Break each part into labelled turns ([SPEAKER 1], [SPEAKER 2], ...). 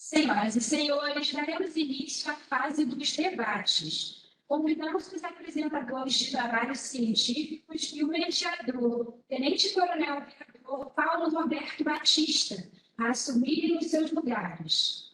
[SPEAKER 1] Senhoras e senhores, daremos início à fase dos debates. Convidamos os apresentadores de trabalhos científicos e o mediador, Tenente-Coronel Vereador Paulo Roberto Batista, a assumirem os seus lugares.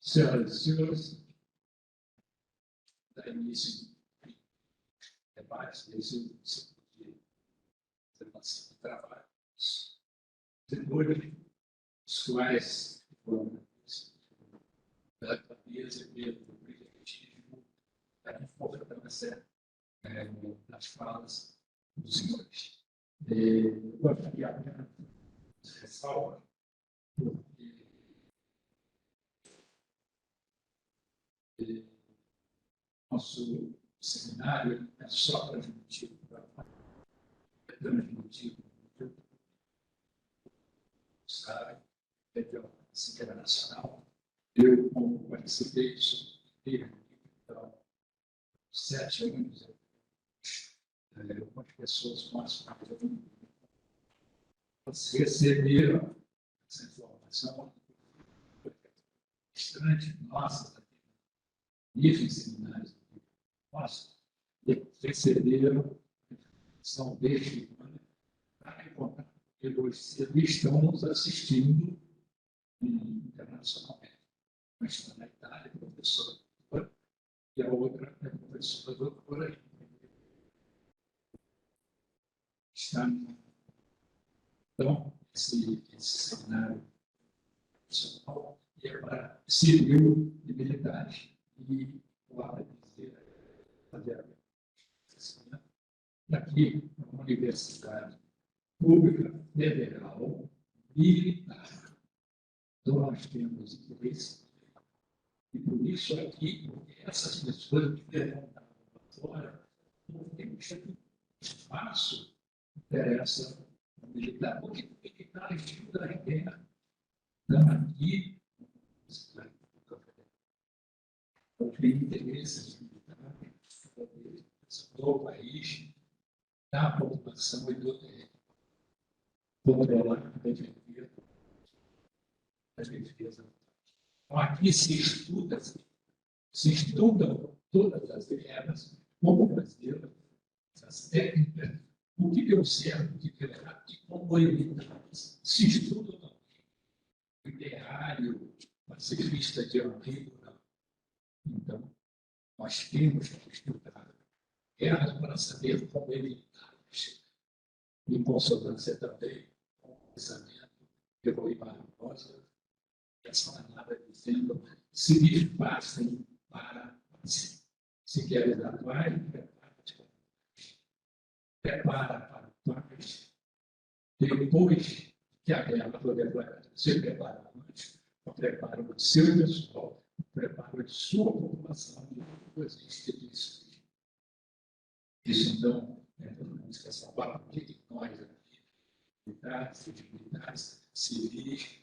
[SPEAKER 2] Senhoras e senhores, dá início ao debate desse segundo dia de trabalhos, depois os quais foram pela clareza e pelo brilhantismo da importância das falas dos senhores. Eu gostaria de ressalvar, porque nosso seminário é só transmitido sabe, é de alcance internacional. Eu, como participei disso, então, 7 anos, algumas pessoas mais receberam essa informação bastante nossa, nível seminários nossa, e receberam são desde eles estão nos assistindo internacionalmente. Uma está na Itália, professora doutora, e a outra é professora doutora. Está então, esse seminário nacional é para civil e militar. E para dizer aqui, uma universidade pública federal militar. Então, nós temos interesse, e por isso aqui, essas pessoas que levantaram fora, não tem espaço interessa o militar, porque o militar estuda a guerra. Então, aqui, não tem interesse militar do país, da população e do controlar a defesa. Então, aqui se estudam todas as guerras, como fazer as técnicas, o que deu certo, o que deu errado, e como evitar. Se estuda também o ideário pacifista de Henri. Então, nós temos que estudar guerras para saber como evitar. Em consonância também com o pensamento de Rui Barbosa, essa palavra dizendo: se desfaçam para si. Se queres atuar, prepara para a paz. Depois que a guerra for declarada, se prepara antes, prepara o seu pessoal, prepara a sua população e suas instituições. Isso, então, essa parte que nós aqui, militares, civis,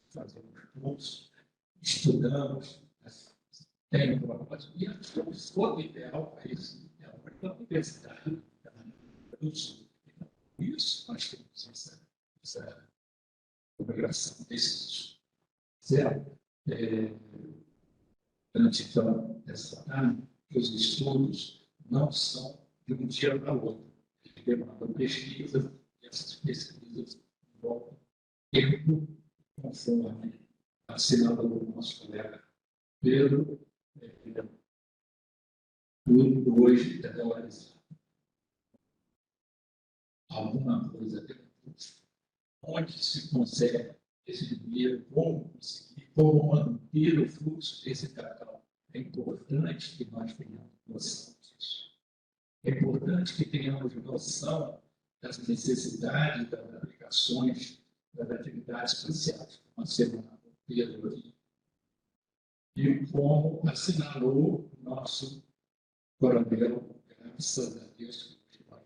[SPEAKER 2] fazemos cursos, estudamos, tem um propósito, e a solução ideal para isso é a universidade do Sul. Por isso, nós temos essa obrigação desse certo? Durante então, essa que os estudos não são de um dia para o outro. Eles demandam pesquisa, e essas pesquisas envolvem tempo, conforme assinado o nosso colega Pedro, tudo hoje é valorizado. Alguma coisa onde se consegue esse dinheiro, como conseguir, como manter o fluxo desse capital. É importante que nós tenhamos noção disso. É importante que tenhamos noção das necessidades das aplicações das atividades espaciais. Uma semana com Pedro aqui. E como assinalou o nosso coronel, graças a Deus, que nós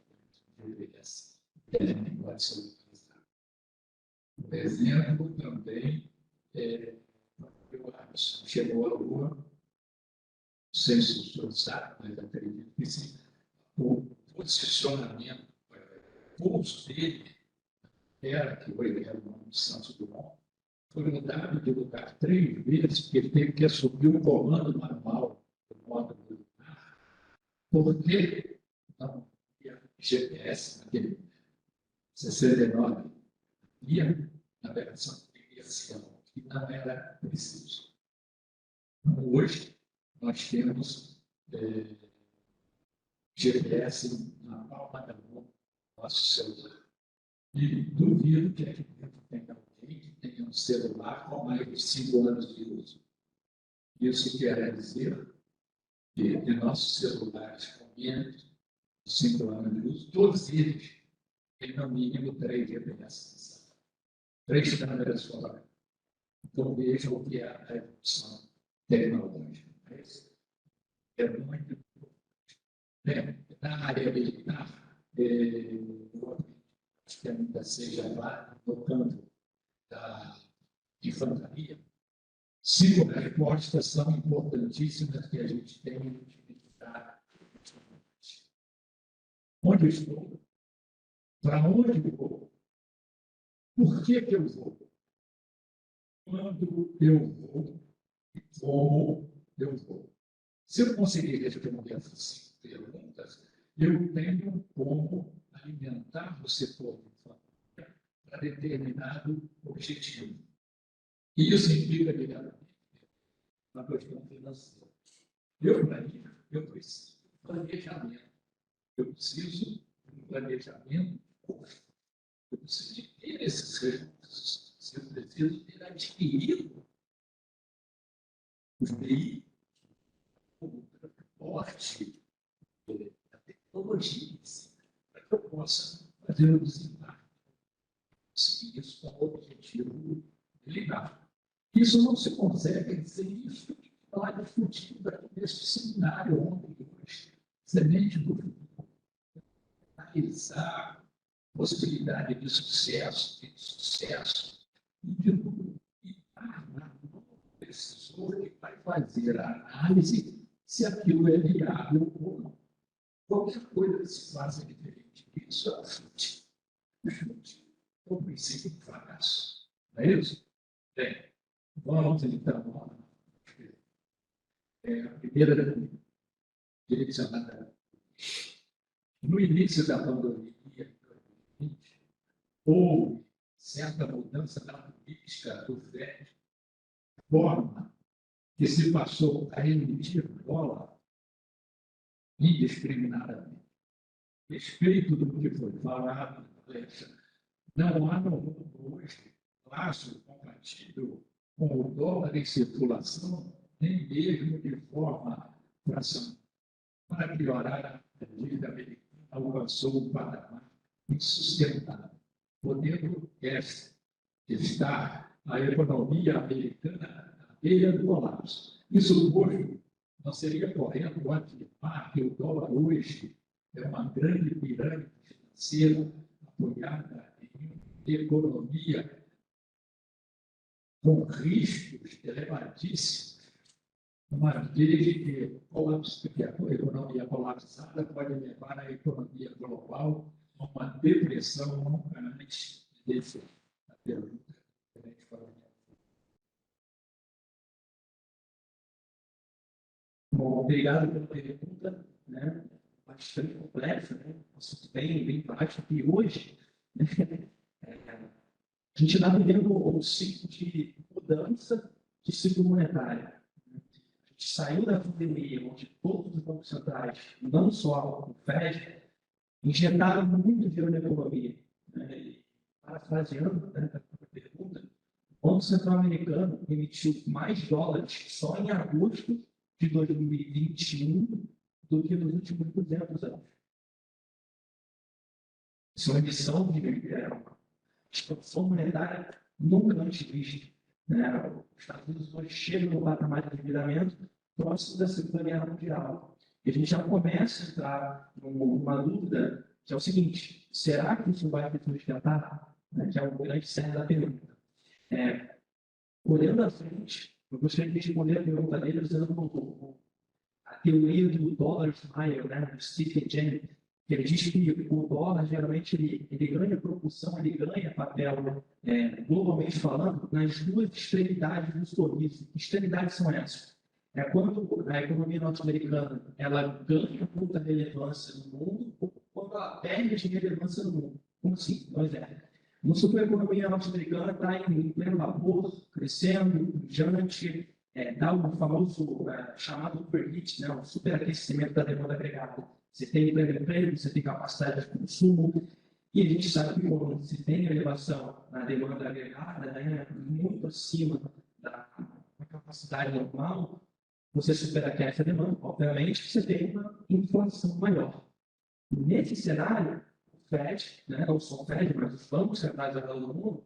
[SPEAKER 2] envelhece. Ele pode ser utilizado. Por exemplo, também, eu acho, chegou à Lua, não sei se o senhor sabe, mas acredito que sim, o posicionamento, o pulso dele era que ele era o nome de Santos Dumont, foi mudado de lugar 3 vezes, porque ele teve que assumir o comando manual do modo militar, porque não havia GPS naquele 69, ia navegação artificial, que não era preciso. Hoje, nós temos GPS na palma da mão do nosso celular. E duvido que aqui dentro tenha alguém que tenha um celular com mais de 5 anos de uso. Isso quer dizer que de nossos celulares com menos de 5 anos de uso, todos eles têm no mínimo 3 GPS. 3 câmeras solares. Então vejam o que é a evolução tecnológica. É muito importante. Na área militar, acho que ainda seja lá no campo da infantaria, 5 respostas são importantíssimas que a gente tem que utilizar. Onde estou? Para onde eu vou? Por que eu vou? Quando eu vou? E como eu vou? Se eu conseguir responder essas 5 perguntas, eu tenho como alimentar o setor de família para determinado objetivo. E isso implica diretamente na questão financeira. Para isso, eu preciso de planejamento. Eu preciso de um planejamento. Eu preciso de ter esses recursos. Eu preciso ter adquirido os veículos, o transporte, a tecnologia, para que eu possa fazer o desembarque. Seguir isso com o objetivo deliberado. Isso não se consegue sem isso que está discutido aqui nesse seminário ontem e hoje. Semente do futuro. Analisar possibilidade de sucesso, e de tudo. E armar um professor que vai fazer a análise se aquilo é viável ou não. Qualquer coisa que se faça diferente disso é um chute. É o princípio do fracasso. Não é isso? Bem, vamos então a primeira direcionada. No início da pandemia, houve certa mudança na política do FED, de forma que se passou a emitir dólar indiscriminadamente. Respeito do que foi falado, não há no mundo hoje laço compatível com o dólar em circulação, nem mesmo de forma fracionária. Para piorar, a dívida americana alcançou um patamar insustentável, podendo estar a economia americana à beira do colapso. Isso hoje não seria correto afirmar que o dólar hoje é uma grande pirâmide financeira apoiada em uma economia com riscos elevadíssimos, uma vez que a economia colapsada pode levar a economia global a uma depressão nunca antes desse a pergunta que a gente falou. Bom, obrigado pela pergunta.
[SPEAKER 3] bastante complexa, né? Um assunto bem prático, e hoje a gente está vivendo um ciclo de mudança de ciclo monetário. A gente saiu da pandemia, onde todos os bancos centrais, não só o Fed, injetaram muito dinheiro na economia. Né? E, parafraseando, né, a pergunta, o Banco Central Americano emitiu mais dólares só em agosto de 2021 do que nos últimos 200 anos. Isso é uma emissão de expansão monetária nunca antes vista. Né? Os Estados Unidos hoje chegam no patamar de endividamento próximo da Segunda Guerra Mundial. E a gente já começa a entrar numa dúvida, que é o seguinte: será que isso vai se sustentar? Né? Que é o grande cerne da pergunta. Olhando à frente, eu gostaria de responder a pergunta dele usando a teoria do dólar smile, né, do Stephen Jay, que ele diz que o dólar, geralmente, ele ganha propulsão, ele ganha papel, globalmente falando, nas duas extremidades do sorriso. Que extremidades são essas? É quando a economia norte-americana ela ganha muita relevância no mundo, ou quando ela perde relevância no mundo. Como assim? Por exemplo, vamos supor que a economia norte-americana está em pleno vapor, crescendo, pujante, dá o famoso chamado overheat, né, o superaquecimento da demanda agregada. Você tem pleno emprego, você tem capacidade de consumo, e a gente sabe que quando você tem elevação na demanda agregada, né, muito acima da capacidade normal, você superaquece a demanda, obviamente, você tem uma inflação maior. Nesse cenário, o Fed, né, não só o Fed, mas os bancos centrais ao redor do mundo,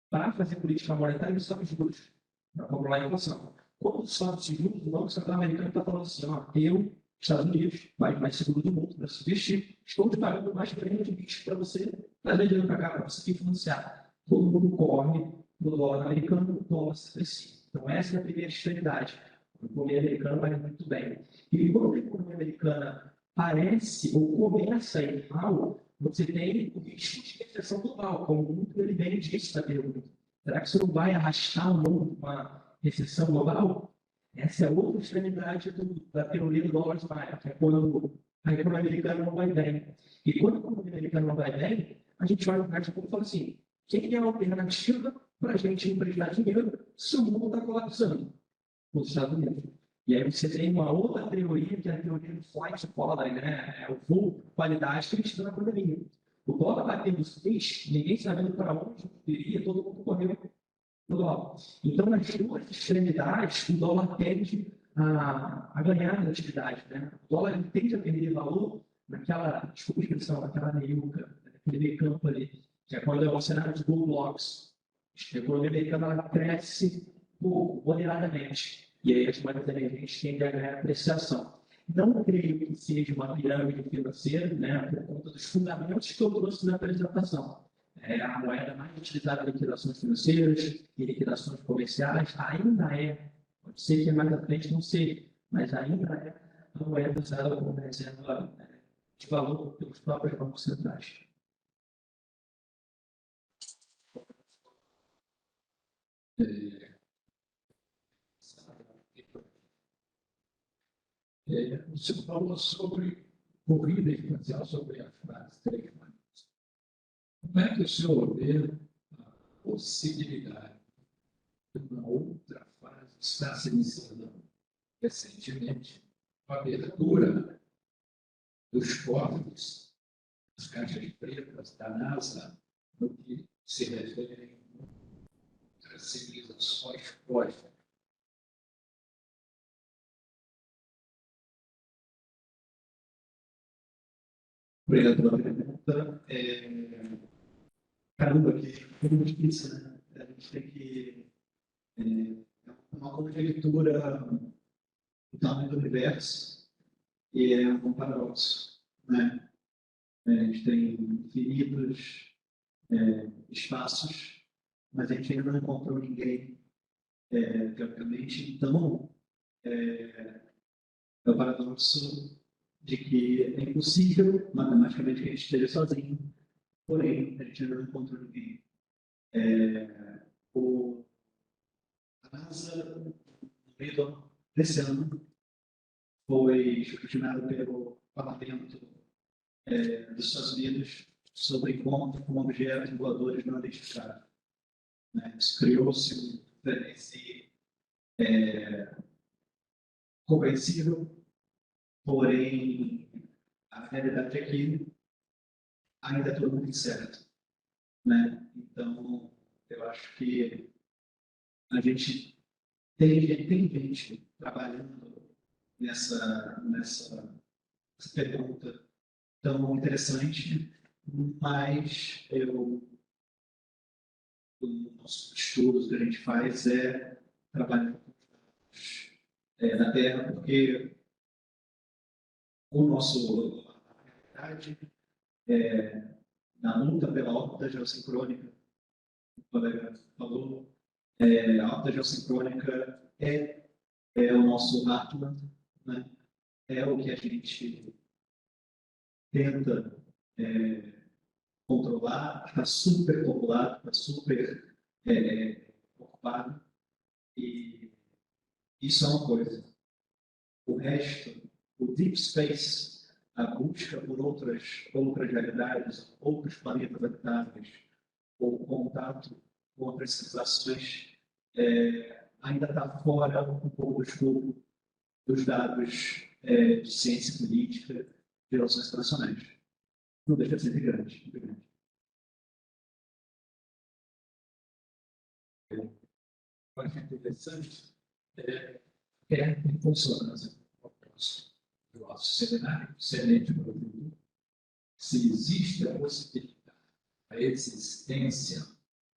[SPEAKER 3] para fazer política monetária, eles sobem os juros para controlar a inflação. Quando sobe os juros, o Banco Central Americano está falando assim: ó, eu, Estados Unidos, país mais seguro do mundo, para se investir, estou te pagando mais prêmio de risco para você trazer dinheiro para cá, para você financiar. Todo mundo corre no dólar americano, o dólar se aprecia. Então, essa é a primeira extremidade. A economia americana vai muito bem. E quando a economia americana parece ou começa a ir mal, você tem o risco de recessão global, como muito ele bem disse na pergunta. Será que isso não vai arrastar o mundo para uma recessão global? Essa é outra extremidade da teoria do dólar smile, que é quando a economia americana não vai bem. E quando a economia americana não vai bem, a gente vai no mercado e fala assim: quem é a alternativa para a gente emprestar dinheiro se o mundo está colapsando? Os Estados Unidos. E aí você tem uma outra teoria, que é a teoria do flight to quality, né? É o voo qualidade que a gente deu na pandemia. O dólar batendo os 6, ninguém sabendo para onde iria, todo mundo correu no dólar. Então, nas duas extremidades, o dólar tende a ganhar relatividade. Né? O dólar tende a perder valor naquela, desculpa a expressão, naquela meiuca, naquele meio campo ali, que é quando é o cenário de Goldilocks. A economia americana ela cresce pouco, moderadamente. E aí as moedas emergentes tendem a ganhar apreciação. Não creio que seja uma pirâmide financeira, né, por conta dos fundamentos que eu trouxe na apresentação. A moeda mais utilizada em liquidações financeiras e liquidações comerciais ainda é, pode ser que mais à frente não seja, mas ainda é a moeda usada como reserva de valor pelos próprios bancos centrais.
[SPEAKER 2] Você falou sobre corrida espacial, sobre a frase telefônica. Como é que o senhor vê a possibilidade de uma outra fase estar se iniciando recentemente, com a abertura dos cofres, das caixas pretas da NASA, no que se refere às civilizações pós.
[SPEAKER 3] Obrigado pela pergunta. Caramba, que pergunta difícil, né? A gente tem que. Uma conjectura do tamanho do universo e é um paradoxo, né? A gente tem infinitos espaços, mas a gente ainda não encontrou ninguém, teoricamente. Então, é o paradoxo de que é impossível, matematicamente, que a gente esteja sozinho, porém, a gente ainda não encontrou ninguém. A NASA, no meio desse ano, foi escrutinado pelo parlamento dos Estados Unidos sobre encontro com objetos voadores não identificados. Né? Criou-se um frenesi compreensível, porém a realidade é que ainda é tudo muito incerto. Né? Então, eu acho que a gente tem gente trabalhando nessa pergunta tão interessante, mas o nosso estudo que a gente faz é trabalhar com os dados da Terra, porque a realidade na luta pela órbita geossincrônica, o colega falou, a órbita geossincrônica é o nosso Atlas, né? É o que a gente tenta controlar, está super populado, está super ocupado, e isso é uma coisa. O resto, o deep space, a busca por outras realidades, outros planetas habitáveis, ou contato com outras civilizações, ainda está fora um pouco do escopo dos dados de ciência política de relações internacionais. Não deixa de ser grande. Muito grande.
[SPEAKER 2] Olha que interessante, em consonância com o nosso cenário, excelente para o futuro, se existe a possibilidade, a existência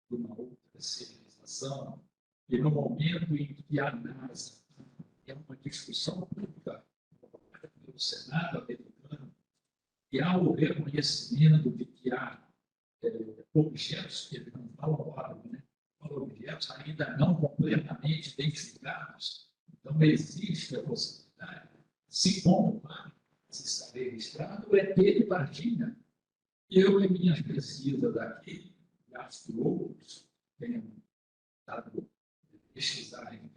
[SPEAKER 2] de uma outra civilização, e no momento em que a NASA é uma discussão pública no Senado americano, e há o reconhecimento de que há objetos, que ele não fala óbvio, né? Objetos ainda não completamente identificados. Então, existe a possibilidade, se comprovar, se está registrado, é ET de Varginha. Eu, em minhas pesquisas aqui, gasto outros, tenho dado pesquisarem,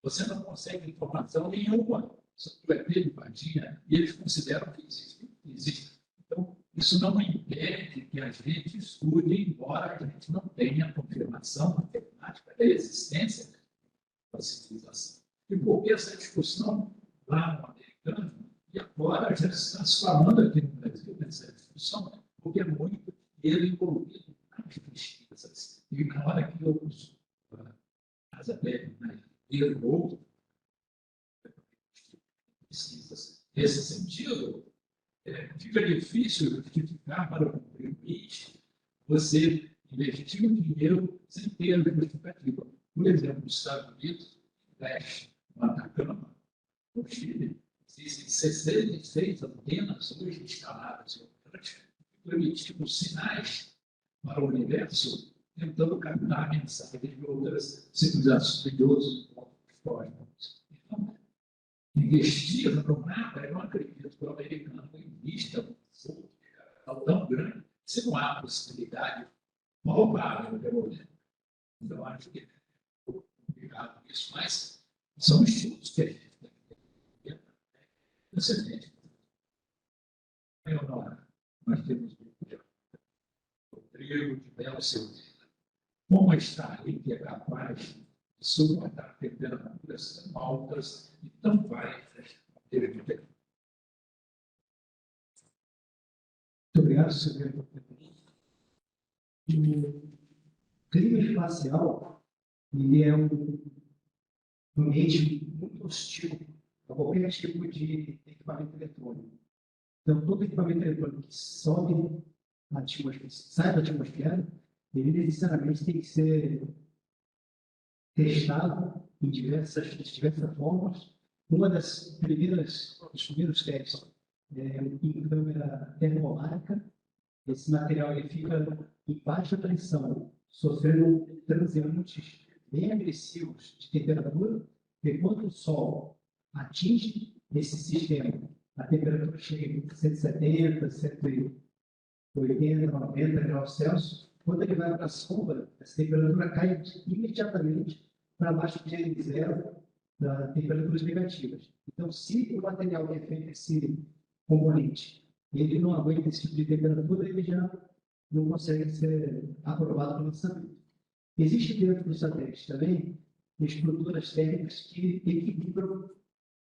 [SPEAKER 2] você não consegue informação nenhuma sobre o ET de Varginha, e eles consideram que existe. Então, isso não impede que a gente estude, embora a gente não tenha confirmação matemática da existência da civilização. E por que essa discussão lá no americano, e agora já está se falando aqui no Brasil nessa discussão, porque é muito dinheiro envolvido nas pesquisas. E na hora que eu uso as abelhas, dinheiro outro, pesquisas nesse sentido, fica difícil justificar para o contribuinte você investir um dinheiro sem ter a justificativa. Por exemplo, nos Estados Unidos, investe no Atacama, no Chile, existem 66 antenas hoje instaladas em Atlântica, permitindo sinais para o universo, tentando captar mensagens de outras civilizações, de outros cosmos. Então, investir no nada, eu não acredito que o americano invista um fundo de capital tão grande, se não há possibilidade palpável, pelo menos. Então, acho que é complicado isso, mas são estudos que a gente tem que ter. Excelente. Nós temos o Rodrigo de Belo Silveira. Como a Starlink é capaz de suportar temperaturas tão altas e tão baixas na pergunta.
[SPEAKER 3] Muito obrigado, senhor. O clima espacial ele é um ambiente muito hostil a qualquer tipo de equipamento eletrônico. Então, todo equipamento eletrônico que sobe na atmosfera, sai da atmosfera, ele necessariamente tem que ser testado em diversas formas. Uma dos primeiros testes em câmera termomárica. Esse material ele fica em baixa pressão, sofrendo transeuntes bem agressivos de temperatura, e quando o Sol atinge esse sistema, a temperatura chega a 170, 180, 90 graus Celsius. Quando ele vai para a sombra, essa temperatura cai imediatamente para baixo de zero, da temperaturas negativas. Então, se o material que é feito componente, ele não aguenta esse tipo de temperatura, ele já não consegue ser aprovado pelo lançamento. Existe dentro do satélite também estruturas térmicas que equilibram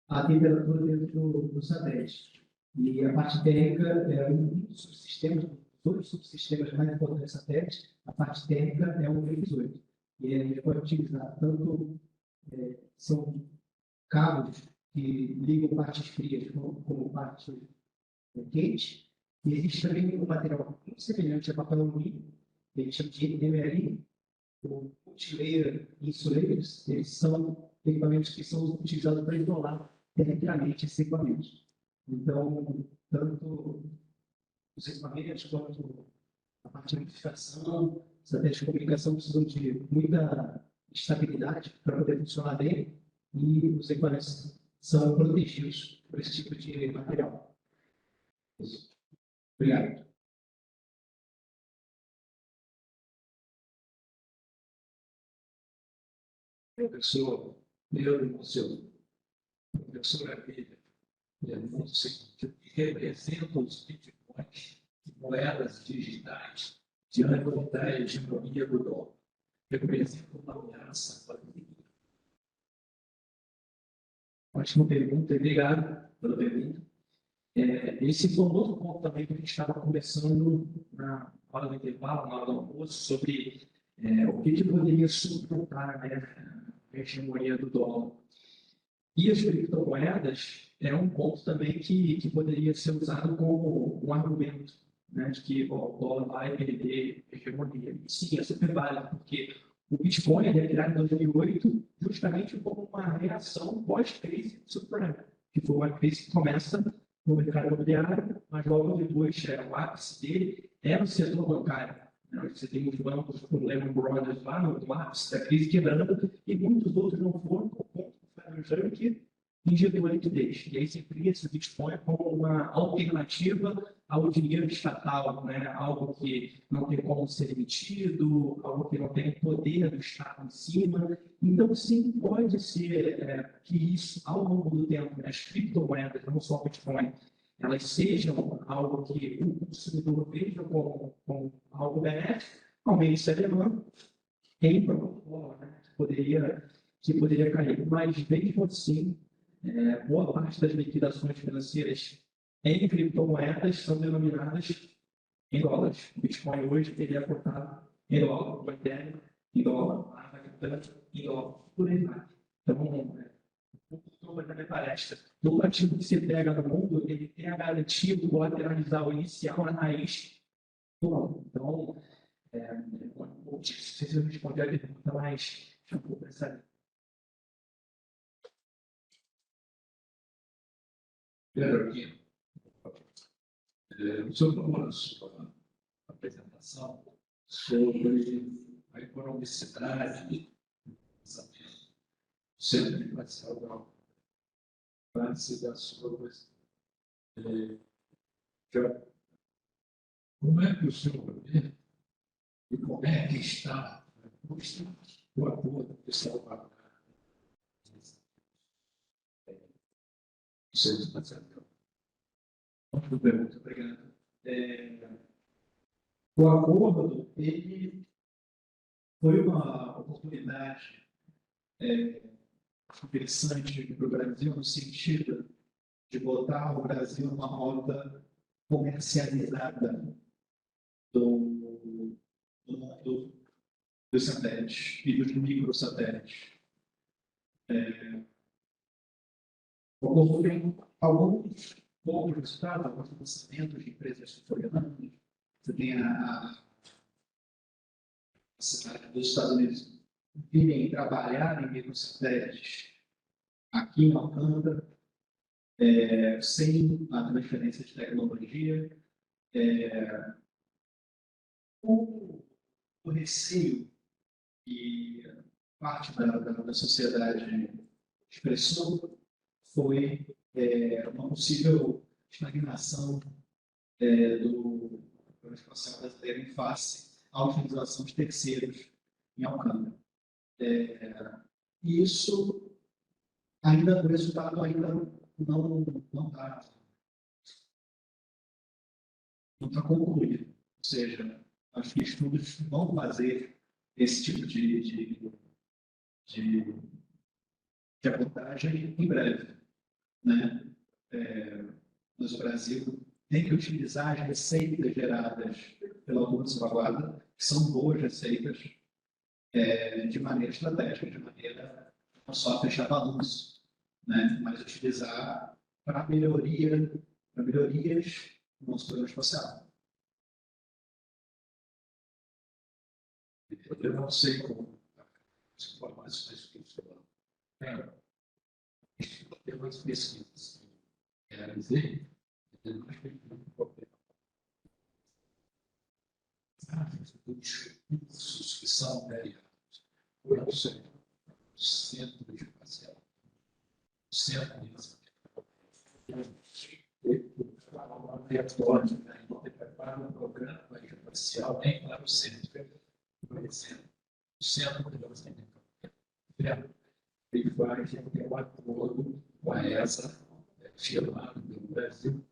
[SPEAKER 3] a temperatura dentro do satélite. E a parte térmica é um dos subsistemas, dois subsistemas mais importantes do satélite. A parte térmica é o X8. E a gente pode utilizar tanto, são cabos que ligam partes frias como partes quentes. E existe também um material muito semelhante a papel alumínio, que a gente chama de MLI, o multilayer insulators. Eles são equipamentos que são utilizados para isolar termicamente esses equipamentos. Então, tanto os equipamentos quanto a parte de amplificação, satélites de comunicação precisam de muita estabilidade para poder funcionar bem, e os equipamentos são protegidos por esse tipo de material. Isso. Obrigado.
[SPEAKER 2] Professor, eu e você, professora Bíblia, o seguinte, que representa os bitcoins e moedas digitais diante da hegemonia do dólar. Representa uma ameaça para o mundo.
[SPEAKER 3] Ótima pergunta, obrigado pela pergunta. Esse foi um outro ponto também que a gente estava conversando na hora do intervalo, na hora do almoço, sobre o que poderia suportar, né, a hegemonia do dólar. E as criptomoedas é um ponto também que poderia ser usado como um argumento, né, de que o dólar vai perder hegemonia. E sim, é super válido, porque o Bitcoin é criado em 2008 justamente como uma reação pós-crise do subprime, que foi uma crise que começa no mercado imobiliário, mas logo depois o ápice dele é no setor bancário. Né? Você tem os bancos, o Lehman Brothers lá no ápice da crise quebrando, e muitos outros não foram por conta do Federal Reserve que injetou liquidez. E aí se cria esse Bitcoin como uma alternativa ao dinheiro estatal, né? Algo que não tem como ser emitido, algo que não tem poder do Estado em cima. Então, sim, pode ser que isso, ao longo do tempo, as criptomoedas, não só o Bitcoin, elas sejam algo que o consumidor veja como algo benéfico, aumente essa demanda, em protocolo, né? que poderia cair. Mas, mesmo assim, boa parte das liquidações financeiras em criptomoedas são denominadas em dólares. O Bitcoin hoje ele é cotado em dólar, o Ethereum em dólar, a Avalanche em dólar, por aí vai. Então, como na minha palestra, todo ativo que se entrega no mundo, ele tem a garantia do colateralizar o inicial na raiz do dólar. Então, não sei se eu respondi a pergunta, mas já vou pensar.
[SPEAKER 2] Pedro aqui, o senhor falou na sua apresentação sobre a economicidade do pensamento, sempre vai ser algo antes das suas. Como é que o senhor vê e como é que está o acordo que está falando?
[SPEAKER 3] Muito obrigado. O acordo, ele foi uma oportunidade interessante para o Brasil, no sentido de botar o Brasil numa rota comercializada do mundo dos satélites e dos microsatélites. O acordo tem alguns bons resultados, alguns lançamentos de empresas sul-coreanas. Você tem a cidade dos Estados Unidos virem trabalhar em microsatélites aqui em Alcântara, sem a transferência de tecnologia. O receio que parte da sociedade expressou foi uma possível estagnação do programa espacial brasileiro em face à utilização de terceiros em Alcântara. E isso, ainda, o resultado ainda não está não está concluído. Ou seja, acho que estudos vão fazer esse tipo de abordagem em breve, né? Mas o Brasil tem que utilizar as receitas geradas pela Lula Salvaguarda, que são boas receitas, de maneira estratégica, de maneira não só fechar balanço, né? Mas utilizar para melhorias no nosso programa espacial.
[SPEAKER 2] Eu não sei como as informações que foram. Tem umas pesquisas que realizei, os cursos que são variados por um centro espacial, centro de prepara um programa espacial nem para o centro, por exemplo, o centro de lançamento. Ele vai ter um acordo com a ESA, firmado pelo Brasil,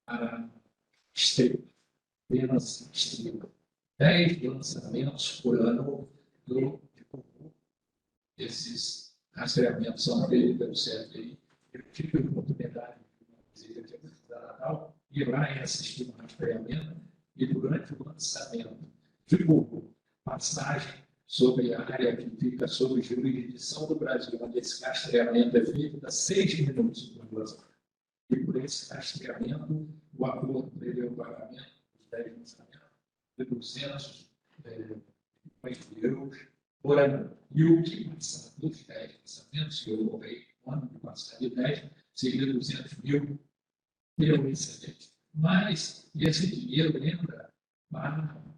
[SPEAKER 2] para apenas 10 lançamentos por ano esses rastreamentos são feitos pelo CFI. Eu tive a oportunidade de visitar Natal, ir lá e assistir um rastreamento, e durante o lançamento divulgou passagem sobre a área que fica sob jurisdição do Brasil, onde esse rastreamento é feito, dá 6 minutos por lançamento. E por esse rastreamento, o acordo prevê o pagamento dos 10 lançamentos de 200 milhões de euros por ano. E o que passa dos 10 lançamentos, que eu roubei no ano de passar de 10, seria 200 mil, pelo excelente. Mas esse dinheiro entra para a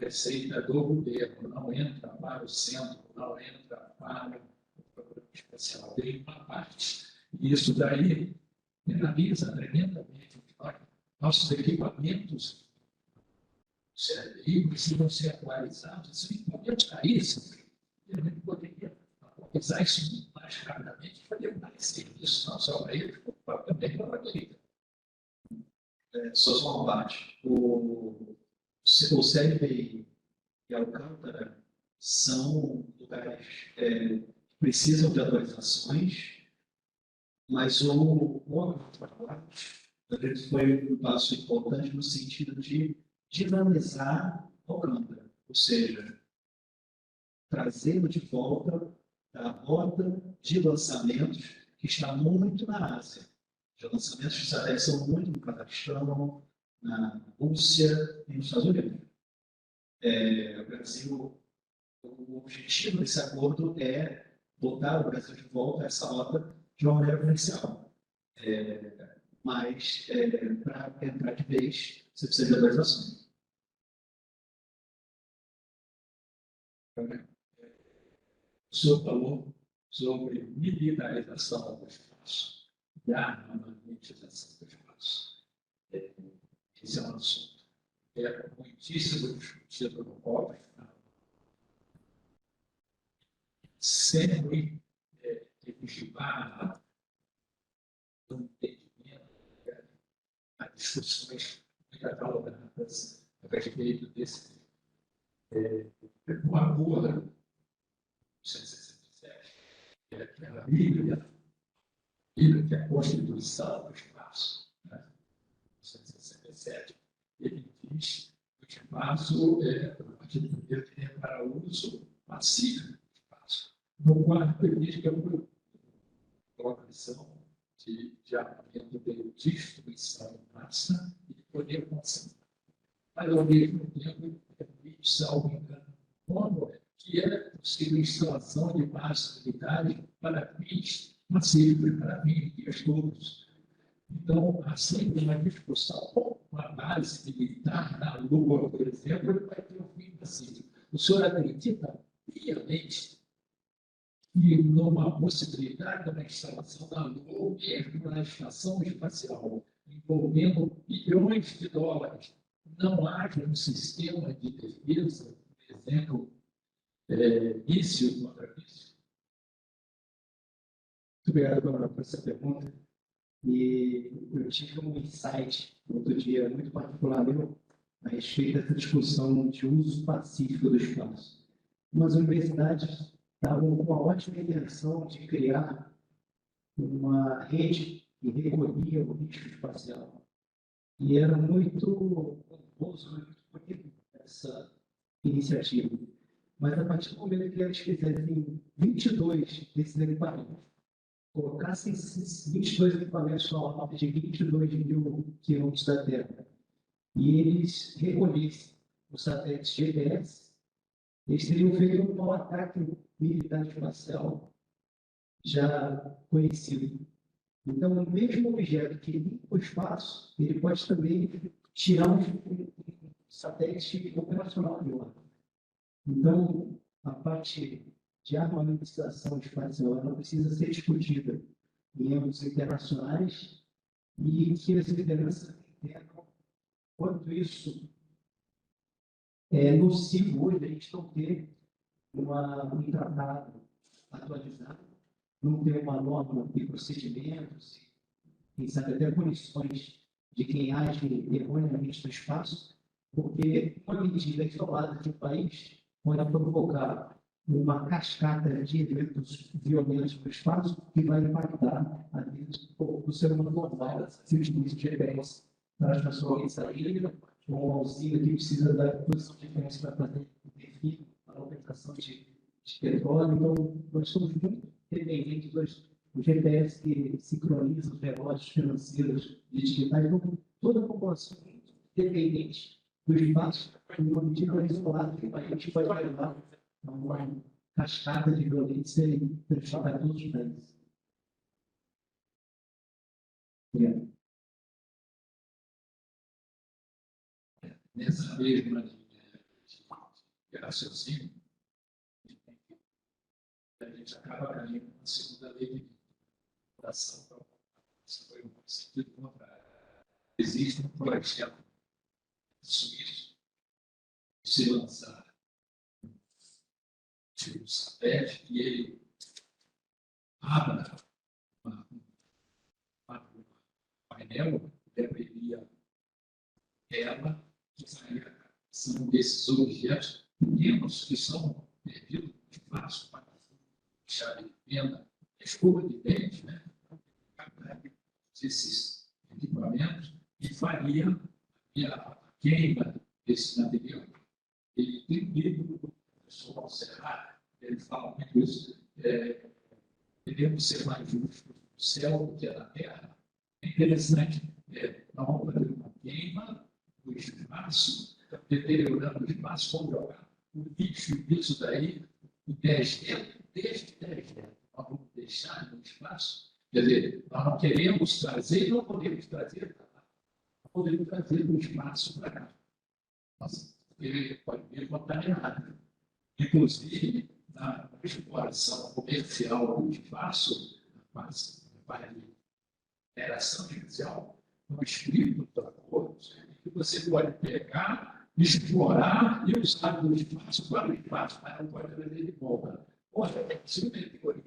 [SPEAKER 2] receita do governo, não entra para o centro, não entra para o programa especial. Tem uma parte. E isso daí penaliza tremendamente nossos equipamentos. E precisam ser atualizados. Se o equipamento caísse, ele poderia atualizar isso mais rapidamente, fazer mais serviço, não só para ele, como também para a família.
[SPEAKER 3] Só uma parte. O CNPI e Alcântara são lugares que precisam de atualizações, mas o foi um passo importante no sentido de dinamizar Alcântara, ou seja, trazê-lo de volta da rota de lançamentos que está muito na Ásia. Os lançamentos de satélites são muito no Cazaquistão, na Rússia e nos Estados Unidos. O Brasil, o objetivo desse acordo é botar o Brasil de volta a essa rota de uma maneira comercial. Mas, para entrar de vez, você precisa de autorização.
[SPEAKER 2] O senhor falou sobre militarização do espaço e a armamentização do espaço. Esse é um assunto muitíssimo discutido no COP, sempre equipar no entendimento a discussões muito acaloradas a respeito desse acordo 167, que é a Bíblia, que é a Constituição do Espaço, 167, ele diz que o espaço é para uso pacífico do espaço. No quarto, ele diz que é uma progressão de armamento de destruição em massa e de poder concentrar. Mas, ao mesmo tempo, permite, salvo engano, que é possível a instalação de bases militares para fins pacíficos, para fins de estudos. Então, assim, uma discussão com uma base militar na Lua, por exemplo, ele vai ter um fim pacífico. O senhor acredita piamente que numa possibilidade de uma instalação na Lua, ou mesmo na estação espacial, envolvendo bilhões de dólares, não haja um sistema de defesa, por exemplo, míssil contra míssil?
[SPEAKER 4] Muito obrigado por essa pergunta.
[SPEAKER 3] E eu tive um insight outro dia muito particular meu a respeito dessa discussão de uso pacífico do espaço. Umas universidades estavam com uma ótima intenção de criar uma rede que recolhia o risco espacial. E era muito pomposo, muito bonito essa iniciativa. Mas a partir do momento que eles fizessem 22 desses equipamentos, colocassem esses 22 equipamentos na órbita de 22 mil quilômetros da Terra, e eles recolhessem os satélites GPS, eles teriam feito um mau ataque militar espacial já conhecido. Então, o mesmo objeto que limpa o espaço, ele pode também tirar um satélite operacional de órbita. Então, a parte de armamentização espacial ela precisa ser discutida em âmbitos internacionais e que as lideranças entendam quanto isso é nocivo hoje a gente não ter um tratado atualizado, não ter uma norma de procedimentos, quem sabe até punições de quem age erroneamente no espaço, porque uma medida isolada de um país pode provocar uma cascata de eventos violentos no espaço que vai impactar a vida do ser humano normal, se utiliza de GPS para as pessoas saírem, ou um auxílio que precisa da posição de GPS para fazer perfil, para a operação de petróleo. Então, nós somos muito dependentes do GPS que sincroniza os relógios financeiros digitais. Então, toda a população é muito dependente do espaço, em uma medida isolada que a gente pode levar a uma cascata de violência e transformar todos os países. Obrigado.
[SPEAKER 2] Nessa mesma linha de raciocínio, a gente acaba caindo na segunda lei de ação para isso foi um sentido contrário. Existe um projeto suíço de se lançar um satélite e ele abra um painel que deveria ela que faria a captação desses objetos pequenos que são perdidos de espaço para deixar de venda, escova de dente, né? Esses equipamentos e faria a queima desse material. Ele tem um livro do professor Serra, ele fala muito isso, devemos ser mais justos no céu do que na terra. É interessante, não fazer uma queima do espaço, deteriorando o espaço, vamos jogar o lixo disso daí, o 10 dentro, desde 10 dentro. Nós vamos deixar no espaço. Quer dizer, nós não queremos trazer, não podemos trazer para lá. Não podemos trazer do espaço para cá. Ele pode vir contaminado. Inclusive, na exploração comercial do espaço, na parte de operação espacial, no escrito do acordo, que você pode pegar, explorar e usar no espaço para o espaço, mas não pode trazer de volta. Olha, se uma teoria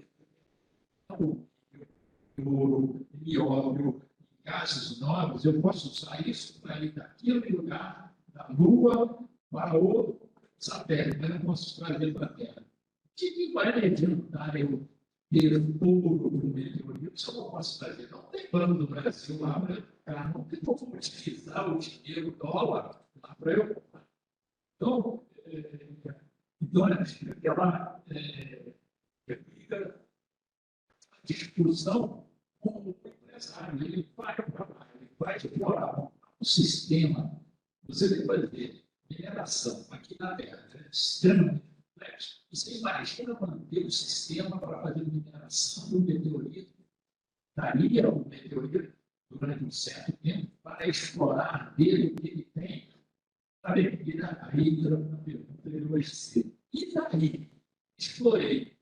[SPEAKER 2] ouro, nióbio, gases novos, eu posso usar isso para ir daquele lugar, da Lua, para o satélite, mas não posso trazer para a Terra. O que vai adiantar eu ter ouro no meteorito se eu não posso trazer? Não tem plano do Brasil lá para cá, não tem como utilizar o dinheiro dólar lá para eu. Então, aquela discussão com o empresário, ele vai explorar o sistema. Você tem que fazer mineração aqui na Terra, é extremamente complexo. Você imagina manter o sistema para fazer mineração do meteorito? Daria o meteorito durante um certo tempo para explorar dele o que ele tem, para ele aí entra uma pergunta de você. E daí? Explorei.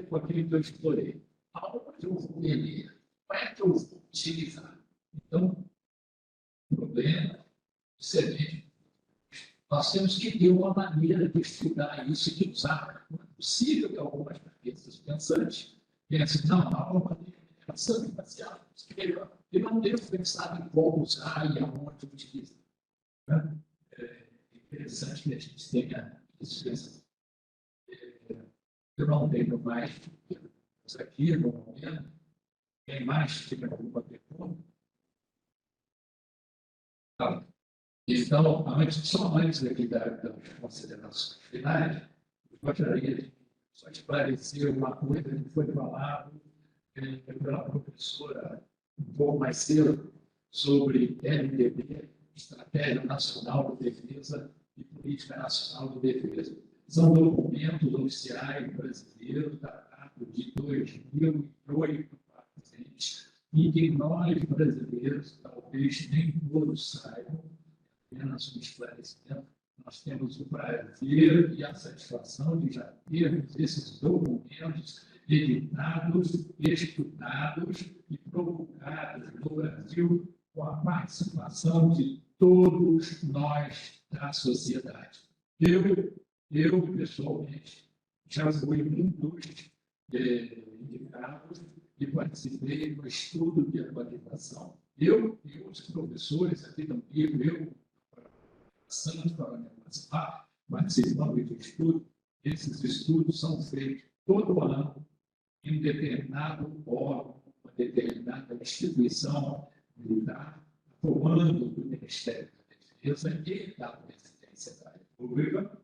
[SPEAKER 2] Com aquilo que eu explorei. Aonde eu vou vender? Como é que eu vou utilizar? Então, o problema excelente. Nós temos que ter uma maneira de estudar isso e de usar. Não é possível que algumas cabeças pensantes pensem, não, há uma maneira de passando facial. Ele não deu pensado em como usar e aonde utilizar. Né? É interessante que a gente tenha isso. Eu não tenho mais isso aqui no momento. Tem mais que alguma pergunta? Tá. Então, só antes aqui das considerações finais, eu gostaria de só esclarecer uma coisa que foi falado pela professora um pouco mais cedo sobre LDB, Estratégia Nacional de Defesa e Política Nacional de Defesa. São documentos oficiais brasileiros datados de 2008, e que nós, brasileiros, talvez nem todos saibam, apenas um esclarecimento, nós temos o prazer e a satisfação de já termos esses documentos editados, estudados e promulgados no Brasil com a participação de todos nós da sociedade. Eu pessoalmente, já fui um dos indicados e participei do estudo de atualização. Eu e os professores aqui do Rio, eu participando do estudo, esses estudos são feitos todo ano em um determinado órgão, uma determinada instituição militar, comando do Ministério da Defesa e da Presidência da República.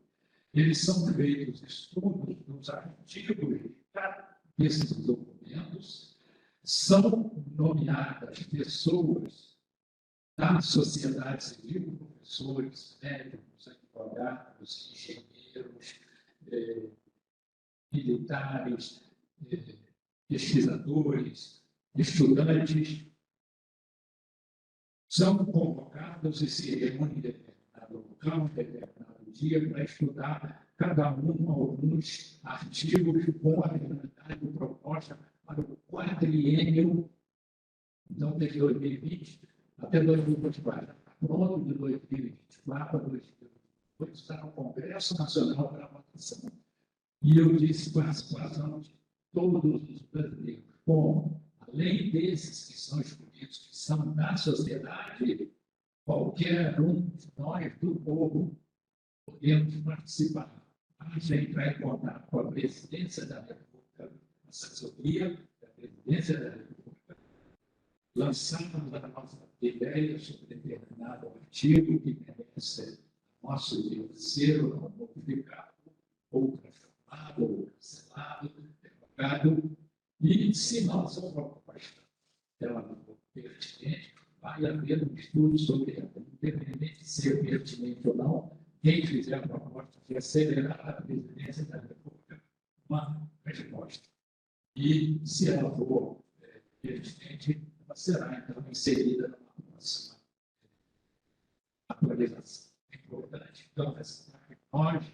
[SPEAKER 2] Eles são feitos estudos nos artigos de cada desses documentos, são nomeadas pessoas da sociedade civil, professores, médicos, advogados, engenheiros, militares, pesquisadores, estudantes, são convocados e se reúnem em determinado local, em determinado dia, para estudar cada um alguns artigos com a realidade proposta para o quadriênio, então, desde 2020 até 2024. Pronto, de 2024 a 2028 está no Congresso Nacional para votação. E eu disse participação de todos os brasileiros, como, além desses que são escolhidos, que são da sociedade, qualquer um de nós do povo podemos participar. Basta entrar em contato com a Presidência da República, a assessoria da Presidência da República, lançarmos a nossa ideia sobre determinado artigo que merece nosso ser modificado, ou transformado, ou cancelado, derrogado, e se nossa proposta ela não for pertinente, vai haver um estudo sobre ela, independente de ser pertinente ou não, quem fizer a proposta de acelerar a presidência da República, uma resposta. E, se ela for pertinente, ela será, então, inserida numa próxima atualização. É importante. Então, nós,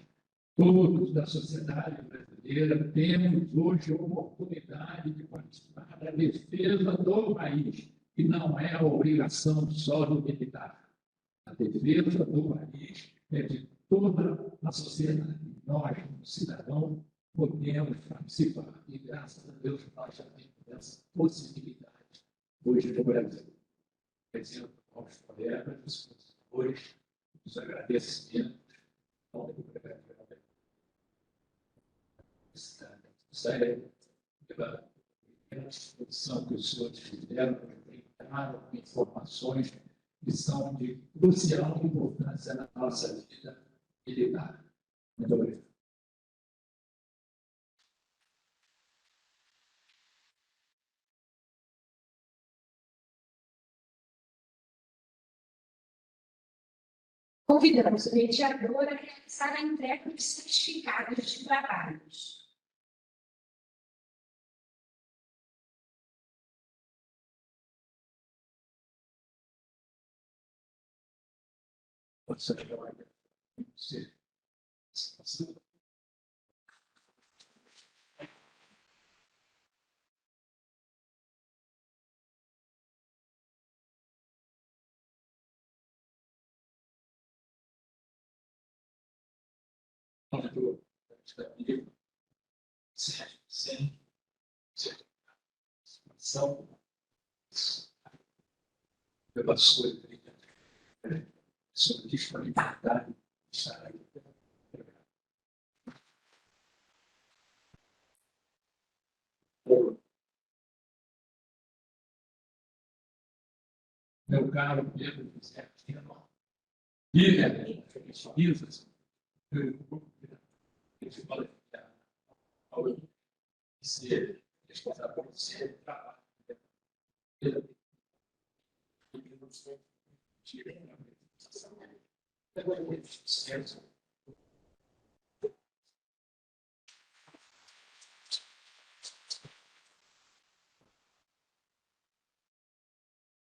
[SPEAKER 2] todos da sociedade brasileira, temos hoje a oportunidade de participar da defesa do país, que não é a obrigação só do militar. A defesa do país é de toda a sociedade. Nós, como cidadãos, podemos participar. E, graças a Deus, nós já temos essa possibilidade hoje no Brasil. Exemplo, aos colegas, os professores, os agradecimentos ao secretário pela exposição que os senhores fizeram, entraram informações que são de crucial importância na nossa vida militar. Muito obrigado.
[SPEAKER 1] Convidamos o mediador a realizar a entrega dos certificados de trabalhos.
[SPEAKER 2] Você vai ser. Sim. são pela sua disponibilidade de estar aí. Meu caro Pedro José Pino, líder das pesquisas, esse colegiado, ser responsável por ser trabalho.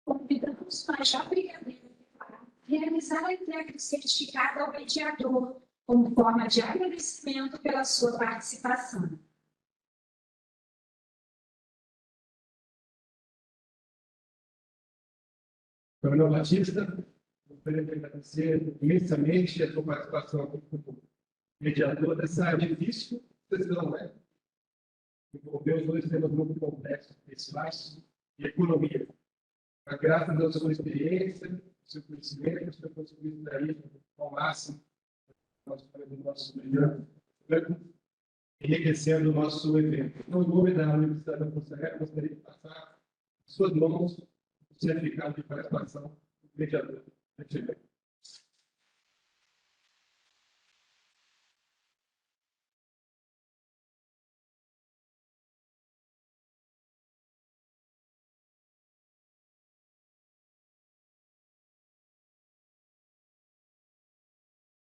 [SPEAKER 1] Convidamos o Major Brigadeiro para realizar a entrega do certificado ao mediador, como forma de agradecimento pela sua participação.
[SPEAKER 4] Coronel Batista, gostaria de agradecer imensamente a sua participação aqui como mediador dessa difícil sessão, né? Envolveu os dois temas muito complexos, pessoais e economia. Mas, graças à sua experiência, seu conhecimento, seu possibilitarismo ao máximo, do nosso brilhante, enriquecendo o nosso evento. Então, em nome da Universidade da Força Aérea, gostaria de passar em suas mãos o certificado de participação do mediador.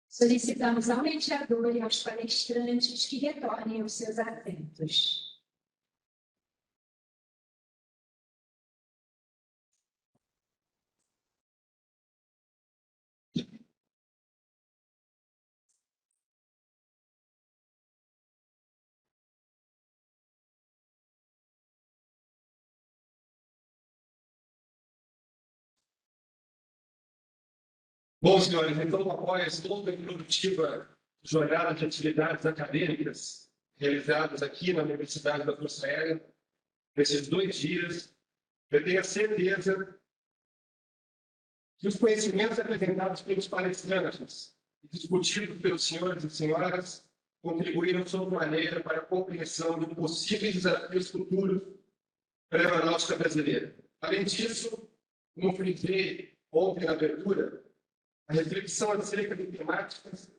[SPEAKER 1] Solicitamos ao mediador e aos palestrantes que retornem aos seus assentos.
[SPEAKER 4] Bom, senhores, então, após longa e produtiva jornada de atividades acadêmicas realizadas aqui na Universidade da Força Aérea, nesses 2 dias, eu tenho a certeza que os conhecimentos apresentados pelos palestrantes e discutidos pelos senhores e senhoras contribuíram sobremaneira para a compreensão de possíveis desafios futuros para a aeronáutica brasileira. Além disso, como frisei ontem na abertura, a reflexão acerca de temáticas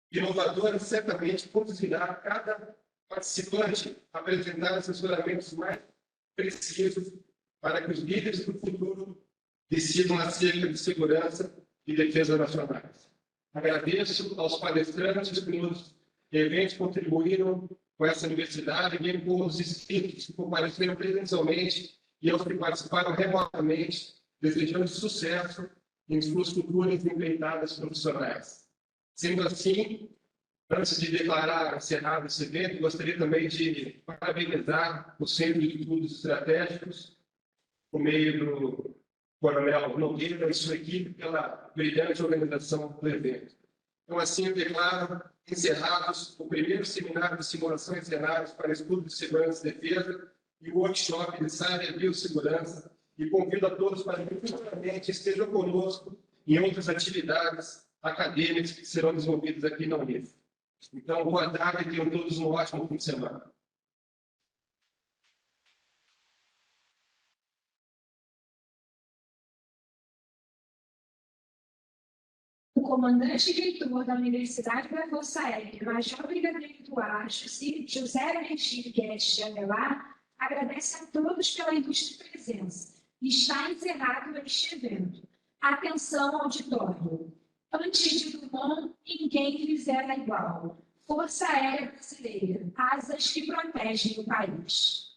[SPEAKER 4] inovadoras certamente conduzirá cada participante a apresentar assessoramentos mais precisos para que os líderes do futuro decidam acerca de segurança e defesa nacionais. Agradeço aos palestrantes que nos eventos contribuíram com essa universidade, bem como os inscritos que compareceram presencialmente e aos que participaram remotamente, desejando sucesso em suas futuras empreitadas profissionais. Sendo assim, antes de declarar encerrado esse evento, gostaria também de parabenizar o Centro de Estudos Estratégicos, por meio do Coronel Nogueira e sua equipe, pela brilhante organização do evento. Então, assim, eu declaro encerrados o primeiro seminário de simulação de cenários para estudo de segurança e defesa e o workshop de área de biossegurança, e convido a todos para que futuramente estejam conosco em outras atividades acadêmicas que serão desenvolvidas aqui na Unif. Então, boa tarde e tenham todos um ótimo fim de semana.
[SPEAKER 1] O comandante-reitor da Universidade da Força Aérea, Major Brigadeiro do Ar, José Regis Guedes de Avelar, agradece a todos pela ilustre presença. Está encerrado este evento. Atenção, auditório. Antes de Drummond, ninguém fizera igual. Força Aérea Brasileira, asas que protegem o país.